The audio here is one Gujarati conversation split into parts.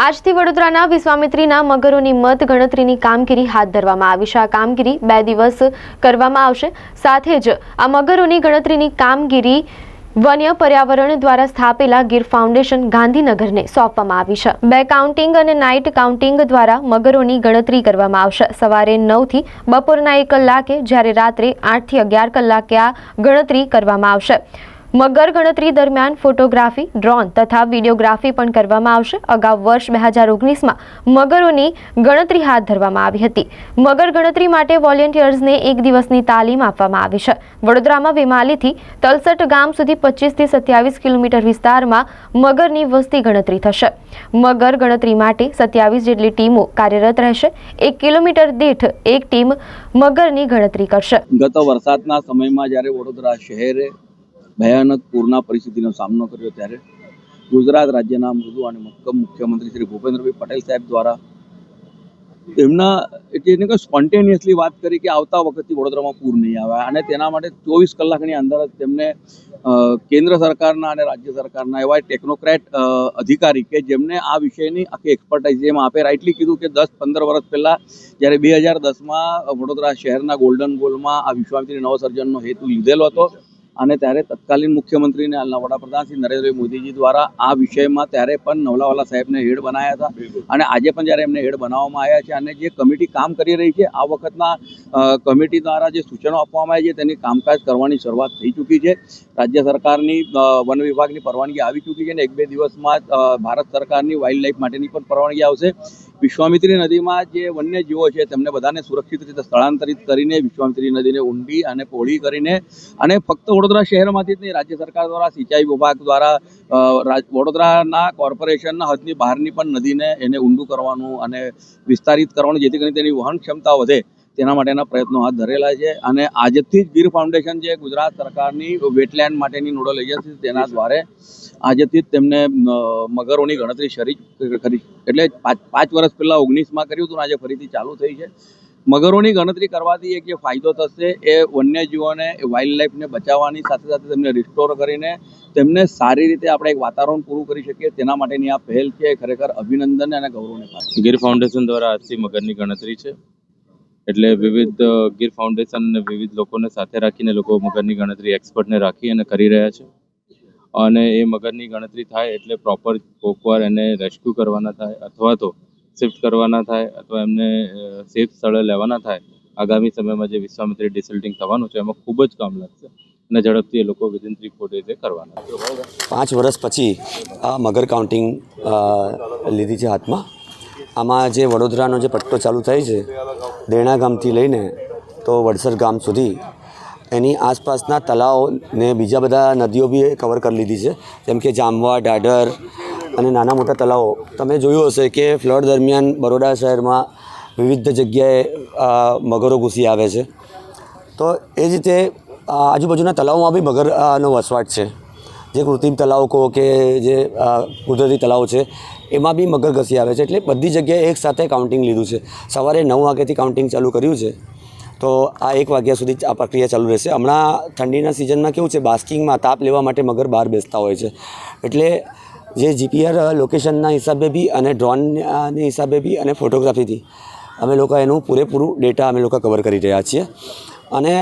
આજથી વડોદરાના વિશ્વામિત્રીના મગરોની મત ગણતરીની કામગીરી હાથ ધરવામાં આવી છે। આ કામગીરી 2 દિવસ કરવામાં આવશે। સાથે જ આ મગરોની ગણતરીની કામગીરી વન્ય પર્યાવરણ દ્વારા સ્થાપેલા ગીર ફાઉન્ડેશન ગાંધીનગરને સોંપવામાં આવી છે। 2 કાઉન્ટિંગ અને નાઇટ કાઉન્ટિંગ દ્વારા મગરોની ગણતરી કરવામાં આવશે। સવારે 9 થી બપોરના 1 કલાકે જ્યારે રાત્રે 8 થી 11 કલાકે આ ગણતરી કરવામાં આવશે। મગર ગણતરી દરમિયાન ફોટોગ્રાફી, ડ્રોન તથા વિડીયોગ્રાફી પણ કરવામાં આવશે। અગાઉ વર્ષ 2019માં મગરોની ગણતરી હાથ ધરવામાં આવી હતી। મગર ગણતરી માટે વોલેન્ટિયર્સને 1 દિવસની તાલીમ આપવામાં આવી છે। વડોદરામાં વેમાલીથી તલસટ ગામ સુધી 25 થી 27 કિલોમીટર વિસ્તારમાં મગરની વસ્તી ગણતરી થશે। મગર ગણતરી માટે 27 જેટલી ટીમો કાર્યરત રહેશે। 1 કિલોમીટર દીઠ એક ટીમ મગરની ગણતરી કરશે। ગત વરસાદના સમયમાં જ્યારે વડોદરા શહેરે ભયાનક પૂરના પરિસ્થિતિનો સામનો કર્યો ત્યારે ગુજરાત રાજ્યના મૃદુ અને મક્કમ મુખ્યમંત્રી શ્રી ભૂપેન્દ્રભાઈ પટેલ સાહેબ દ્વારા એમના સ્પોન્ટેનિયસલી વાત કરી કે આવતા વખતથી વડોદરામાં પૂર નહીં આવે અને તેના માટે 24 કલાકની અંદર જ તેમને કેન્દ્ર સરકારના અને રાજ્ય સરકારના એવા ટેકનોક્રેટ અધિકારી કે જેમને આ વિષયની આખી એક્સપર્ટાઇઝ, જેમ આપે રાઇટલી કીધું કે 10-15 વર્ષ પહેલાં જ્યારે 2010માં વડોદરા શહેરના ગોલ્ડન ગોલમાં આ વિશ્વામિત્રી નવસર્જનનો હેતુ લીધેલો હતો અને ત્યારે તત્કાલીન મુખ્યમંત્રીને હાલના વડાપ્રધાન શ્રી નરેન્દ્રભાઈ મોદીજી દ્વારા આ વિષયમાં ત્યારે પણ નવલાવાલા સાહેબને હેડ બનાવ્યા હતા અને આજે પણ જ્યારે એમને હેડ બનાવવામાં આવ્યા છે અને જે કમિટી કામ કરી રહી છે આ વખતના કમિટી દ્વારા જે સૂચનો આપવામાં આવ્યા છે તેની કામકાજ કરવાની શરૂઆત થઈ ચૂકી છે। રાજ્ય સરકારની વન વિભાગની પરવાનગી આવી ચૂકી છે અને 1-2 દિવસમાં ભારત સરકારની વાઇલ્ડ લાઇફ માટેની પણ પરવાનગી આવશે। વિશ્વામિત્રી નદીમાં જે વન્યજીવો છે તેમને બધાને સુરક્ષિત રીતે સ્થળાંતરિત કરીને વિશ્વામિત્રી નદીને ઊંડી અને પહોળી કરીને અને ફક્ત વડોદરા શહેરમાંથી જ નહીં, રાજ્ય સરકાર દ્વારા સિંચાઈ વિભાગ દ્વારા વડોદરાના કોર્પોરેશનના હદની બહારની પણ નદીને એને ઊંડું કરવાનું અને વિસ્તારિત કરવાનું, જેથી કરીને તેની વહન ક્ષમતા વધે તેના માટેના પ્રયત્નો હાથ ધરેલા છે અને આજથી જ ગીર ફાઉન્ડેશન જે ગુજરાત સરકારની વેટલેન્ડ માટેની નોડલ એજન્સી તેના દ્વારા આજથી જ તેમને મગરોની ગણતરી શરૂ કરી, એટલે 5 વર્ષ પહેલાં 19માં કર્યું હતું, આજે ફરીથી ચાલુ થઈ છે। મગરોની ગણતરી કરવાથી એક જે ફાયદો થશે એ વન્યજીવોને, વાઇલ્ડ લાઈફને બચાવવાની સાથે સાથે તેમને રિસ્ટોર કરીને તેમને સારી રીતે આપણે એક વાતાવરણ પૂરું કરી શકીએ તેના માટેની આ પહેલ છે। ખરેખર અભિનંદન અને ગૌરવને પાત્ર। ગીર ફાઉન્ડેશન દ્વારા આજથી મગરની ગણતરી છે, એટલે વિવિધ ગીર ફાઉન્ડેશન અને વિવિધ લોકોને સાથે રાખીને લોકો મગરની ગણતરી એક્સપર્ટને રાખી અને કરી રહ્યા છે અને એ મગરની ગણતરી થાય એટલે પ્રોપર કોકવાર એને રેસ્ક્યુ કરવાના થાય અથવા તો શિફ્ટ કરવાના થાય અથવા એમને સેફ સ્થળે લેવાના થાય। આગામી સમયમાં જે વિશ્વામિત્રી ડિસલ્ટિંગ થવાનું છે એમાં ખૂબ જ કામ લાગશે અને ઝડપથી એ લોકો વિધિન 3-4 ડેઝે કરવાના। 5 વર્ષ પછી આ મગર કાઉન્ટિંગ લીધી છે હાથમાં। આમાં જે વડોદરાનો જે પટ્ટો ચાલુ થાય છે દેણા ગામથી લઈને તો વડસર ગામ સુધી એની આસપાસના તળાવ ને બીજા બધા નદીઓ બી કવર કરી લીધી છે, જેમ કે જામવા, ડાઢર અને નાના મોટા તળાવો। તમે જોયું હશે કે ફ્લડ દરમિયાન બરોડા શહેરમાં વિવિધ જગ્યાએ મગરો ઘૂસી આવે છે, તો એ જ રીતે આજુબાજુના તળાવોમાં બી મગરનો વસવાટ છે। જે કૃત્રિમ તળાવો કહો કે જે કુદરતી તળાવો છે એમાં બી મગર ઘસી આવે છે, એટલે બધી જગ્યાએ એક સાથે કાઉન્ટિંગ લીધું છે। સવારે 9 વાગ્યાથી કાઉન્ટિંગ ચાલુ કર્યું છે, તો આ 1 વાગ્યા સુધી આ પ્રક્રિયા ચાલુ રહેશે। હમણાં ઠંડીના સિઝનમાં કેવું છે, બાસ્કિંગમાં તાપ લેવા માટે મગર બહાર બેસતા હોય છે, એટલે જે જીપીઆર લોકેશનના હિસાબે બી અને ડ્રોનની હિસાબે બી અને ફોટોગ્રાફીથી અમે લોકો એનું પૂરેપૂરું ડેટા અમે લોકો કવર કરી રહ્યા છીએ અને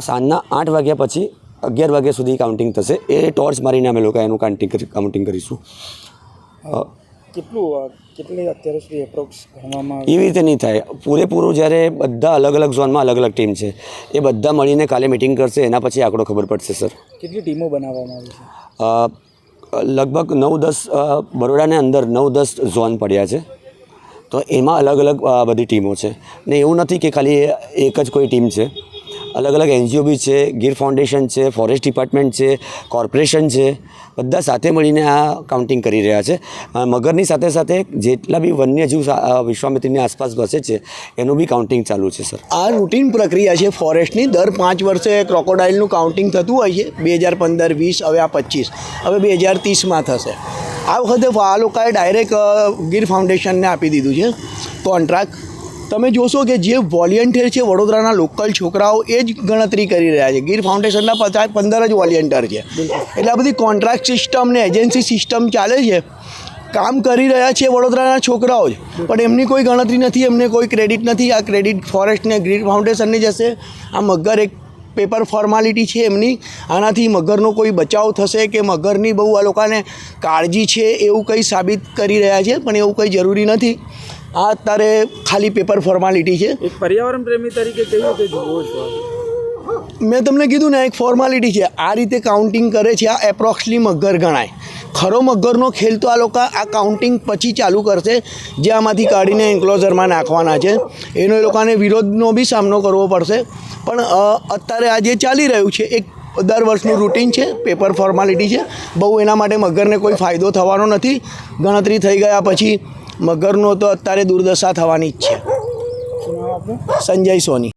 સાંજના 8 વાગ્યા પછી 11 વાગ્યા સુધી કાઉન્ટિંગ થશે। એ ટોર્ચ મારીને અમે લોકો એનું કાઉન્ટિંગ કરીશું। કેટલી અત્યાર સુધી એપ્રોક્સ ગણવામાં એવી રીતે નહીં થાય, પૂરેપૂરું જ્યારે બધા અલગ અલગ ઝોનમાં અલગ અલગ ટીમ છે એ બધા મળીને કાલે મિટિંગ કરશે, એના પછી આંકડો ખબર પડશે સર। કેટલી ટીમો બનાવવામાં આવી છે? લગભગ 9-10 બરોડાને અંદર 9-10 ઝોન પડ્યા છે, તો એમાં અલગ અલગ બધી ટીમો છે ને એવું નથી કે ખાલી એક જ કોઈ ટીમ છે, અલગ અલગ એનજીઓ બી છે, ગીર ફાઉન્ડેશન છે, ફોરેસ્ટ ડિપાર્ટમેન્ટ છે, કોર્પોરેશન છે, બધા સાથે મળીને આ કાઉન્ટિંગ કરી રહ્યા છે। મગરની સાથે સાથે જેટલા બી વન્યજીવ વિશ્વામિત્રીની આસપાસ વસે છે એનું બી કાઉન્ટિંગ ચાલુ છે સર। આ રૂટીન પ્રક્રિયા છે ફોરેસ્ટની। દર 5 વર્ષે ક્રોકોડાઇલનું કાઉન્ટિંગ થતું હોય છે, 2015, 20, હવે આ 25, હવે 2030માં થશે। આ વખતે આ લોકોએ ડાયરેક્ટ ગીર ફાઉન્ડેશનને આપી દીધું છે કોન્ટ્રાક્ટ। તમે જોશો કે જે વોલિયન્ટિયર છે વડોદરાના લોકલ છોકરાઓ એ જ ગણતરી કરી રહ્યા છે। ગીર ફાઉન્ડેશનના 15 જ વોલિયન્ટિયર છે, એટલે આ બધી કોન્ટ્રાક્ટ સિસ્ટમ ને એજન્સી સિસ્ટમ ચાલે છે। કામ કરી રહ્યા છે વડોદરાના છોકરાઓ જ, પણ એમની કોઈ ગણતરી નથી, એમને કોઈ ક્રેડિટ નથી. આ ક્રેડિટ ફોરેસ્ટને ગ્રીન ફાઉન્ડેશનને જશે. આ મગર એક પેપર ફોર્માલિટી છે એમની. આનાથી મગરનો કોઈ બચાવ થશે કે મગરની બહુ આ લોકોને કાળજી છે એવું કંઈ સાબિત કરી રહ્યા છે, પણ એવું કંઈ જરૂરી નથી. આ અત્યારે ખાલી પેપર ફોર્માલિટી છે. એક પર્યાવરણ પ્રેમી તરીકે કેવી રીતે જુઓ છો? મેં તમને કીધું ને, એક ફોર્માલિટી છે. આ રીતે કાઉન્ટિંગ કરે છે, આ એપ્રોક્સલી મગર ગણાય. ખરો મગરનો ખેલ તો આ લોકો આ કાઉન્ટિંગ પછી ચાલુ કરશે, જે આમાંથી કાઢીને એન્ક્લોઝરમાં નાખવાના છે. એનો એ લોકોને વિરોધનો બી સામનો કરવો પડશે. પણ અત્યારે આ જે ચાલી રહ્યું છે એક દર વર્ષનું રૂટીન છે, પેપર ફોર્માલિટી છે. બહુ એના માટે મગરને કોઈ ફાયદો થવાનો નથી. ગણતરી થઈ ગયા પછી મગરનો તો અત્યારે દુર્દશા થવાની જ છે. શું નામ આપનું? સંજય સોની.